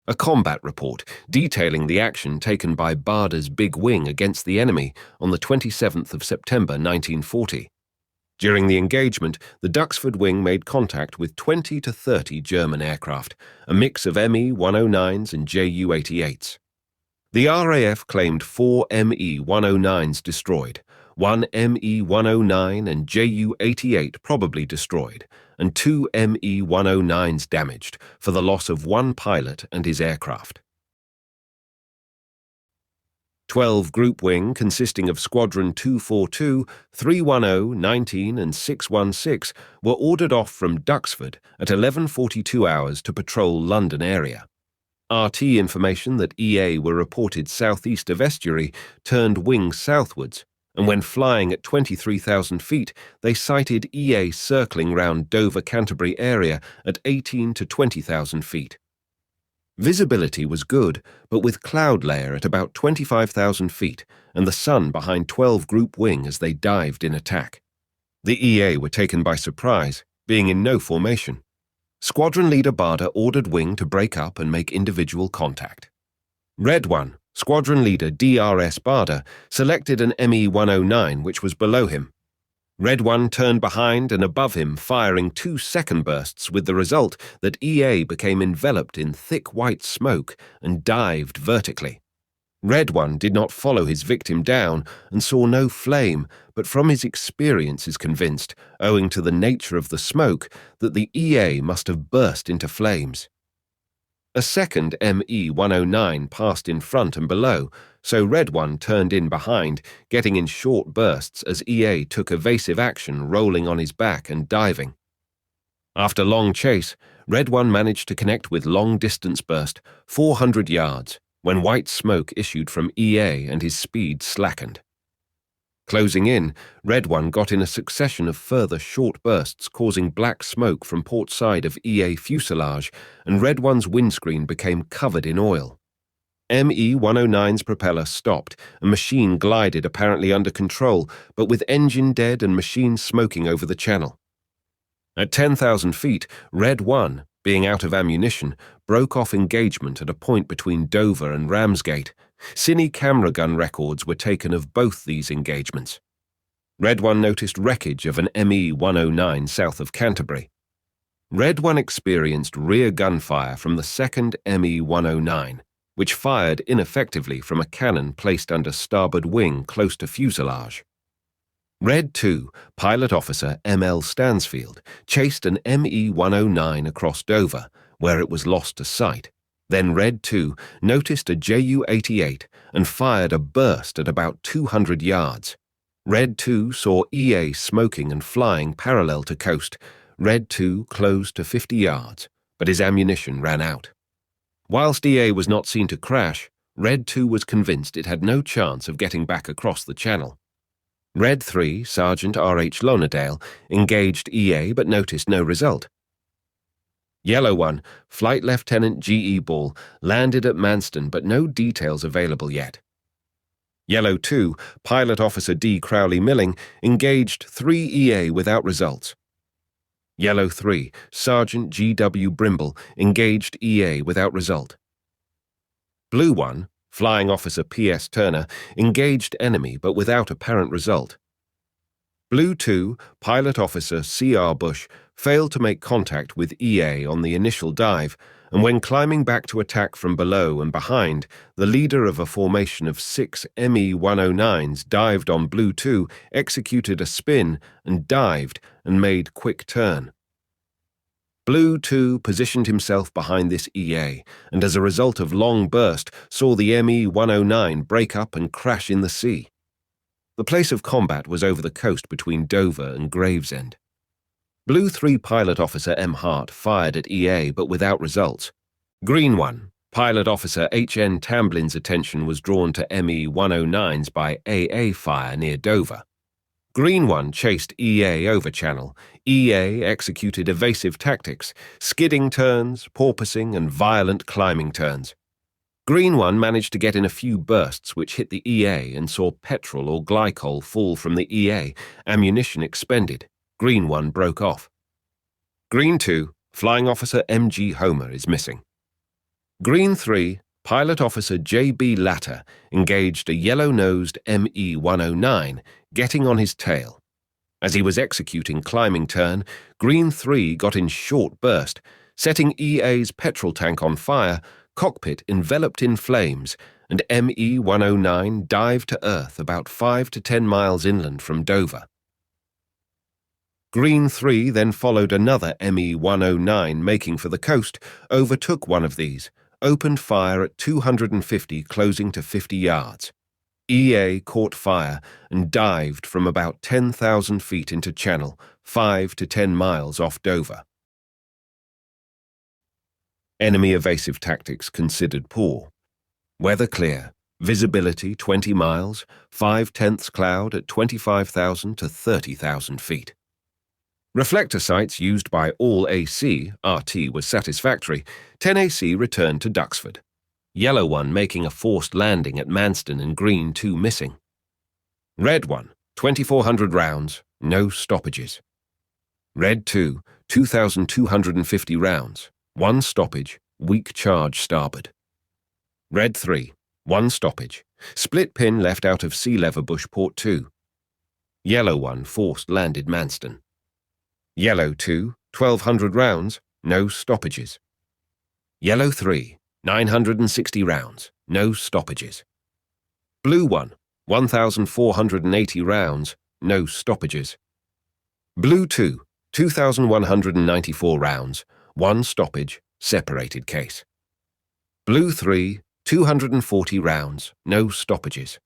a combat report detailing the action taken by Barda's big wing against the enemy on the 27th of September 1940. During the engagement, the Duxford wing made contact with 20 to 30 German aircraft, a mix of Me-109s and Ju-88s. The RAF claimed 4 Me-109s destroyed, 1 Me-109 and Ju-88 probably destroyed, and 2 Me-109s damaged, for the loss of 1 pilot and his aircraft. 12 Group Wing, consisting of Squadron 242, 310, 19 and 616, were ordered off from Duxford at 11:42 hours to patrol London area. RT information that EA were reported southeast of estuary turned wing southwards, and when flying at 23,000 feet, they sighted EA circling round Dover-Canterbury area at 18 to 20,000 feet. Visibility was good, but with cloud layer at about 25,000 feet and the sun behind 12 Group Wing as they dived in attack. The EA were taken by surprise, being in no formation. Squadron leader Barda ordered Wing to break up and make individual contact. Red 1, Squadron leader DRS Barda, selected an Me-109 which was below him. Red 1 turned behind and above him, firing 2 second bursts, with the result that EA became enveloped in thick white smoke and dived vertically. Red 1 did not follow his victim down and saw no flame, but from his experience is convinced, owing to the nature of the smoke, that the EA must have burst into flames. A second Me-109 passed in front and below, so Red 1 turned in behind, getting in short bursts as EA took evasive action, rolling on his back and diving. After long chase, Red 1 managed to connect with long-distance burst, 400 yards, when white smoke issued from EA and his speed slackened. Closing in, Red 1 got in a succession of further short bursts, causing black smoke from port side of EA fuselage, and Red 1's windscreen became covered in oil. Me-109's propeller stopped, and machine glided apparently under control, but with engine dead and machine smoking over the channel. At 10,000 feet, Red 1, being out of ammunition, broke off engagement at a point between Dover and Ramsgate. Cine camera gun records were taken of both these engagements. Red 1 noticed wreckage of an Me-109 south of Canterbury. Red 1 experienced rear gunfire from the second Me-109, which fired ineffectively from a cannon placed under starboard wing close to fuselage. Red 2, pilot officer M.L. Stansfield, chased an Me-109 across Dover, where it was lost to sight. Then Red 2 noticed a Ju-88 and fired a burst at about 200 yards. Red 2 saw EA smoking and flying parallel to coast. Red 2 closed to 50 yards, but his ammunition ran out. Whilst EA was not seen to crash, Red 2 was convinced it had no chance of getting back across the channel. Red 3, Sergeant R.H. Lonadale, engaged EA but noticed no result. Yellow 1, Flight Lieutenant G.E. Ball, landed at Manston but no details available yet. Yellow 2, Pilot Officer D. Crowley Milling, engaged 3 EA without results. Yellow 3, Sergeant G.W. Brimble, engaged EA without result. Blue 1, Flying Officer P.S. Turner, engaged enemy but without apparent result. Blue 2, Pilot Officer C.R. Bush, failed to make contact with EA on the initial dive, and when climbing back to attack from below and behind, the leader of a formation of 6 Me-109s dived on Blue 2, executed a spin, and dived and made quick turn. Blue 2 positioned himself behind this EA, and as a result of long burst, saw the Me-109 break up and crash in the sea. The place of combat was over the coast between Dover and Gravesend. Blue 3 Pilot Officer M. Hart fired at EA but without results. Green 1, Pilot Officer H.N. Tamblin's attention was drawn to Me-109s by AA fire near Dover. Green 1 chased EA over channel. EA executed evasive tactics, skidding turns, porpoising, and violent climbing turns. Green 1 managed to get in a few bursts which hit the EA and saw petrol or glycol fall from the EA, ammunition expended. Green 1 broke off. Green 2, Flying Officer M.G. Homer, is missing. Green 3, Pilot Officer J.B. Latter engaged a yellow-nosed ME-109, getting on his tail. As he was executing climbing turn, Green 3 got in short burst, setting EA's petrol tank on fire, cockpit enveloped in flames, and ME-109 dived to Earth about 5 to 10 miles inland from Dover. Green 3 then followed another ME-109 making for the coast, overtook one of these, opened fire at 250 closing to 50 yards. EA caught fire and dived from about 10,000 feet into channel, 5 to 10 miles off Dover. Enemy evasive tactics considered poor. Weather clear, visibility 20 miles, 5/10 cloud at 25,000 to 30,000 feet. Reflector sights used by all AC, RT was satisfactory. 10 AC returned to Duxford. Yellow 1 making a forced landing at Manston and Green 2 missing. Red 1, 2,400 rounds, no stoppages. Red 2, 2,250 rounds, 1 stoppage, weak charge starboard. Red 3, 1 stoppage, split pin left out of sea lever bush port 2. Yellow 1 forced landed Manston. Yellow 2, 1,200 rounds, no stoppages. Yellow 3, 960 rounds, no stoppages. Blue 1, 1,480 rounds, no stoppages. Blue 2, 2,194 rounds, 1 stoppage, separated case. Blue 3, 240 rounds, no stoppages.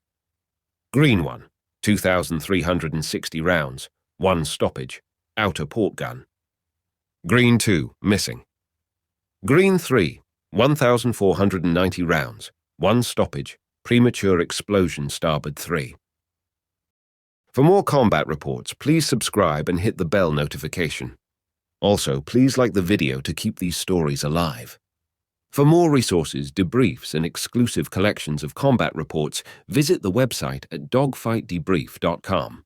Green 1, 2,360 rounds, 1 stoppage, outer port gun. Green 2, missing. Green 3, 1,490 rounds, 1 stoppage, premature explosion starboard 3. For more combat reports, please subscribe and hit the bell notification. Also, please like the video to keep these stories alive. For more resources, debriefs, and exclusive collections of combat reports, visit the website at dogfightdebrief.com.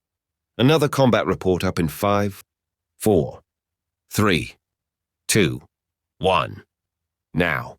Another combat report up in 5, 4, 3, 2, 1. Now.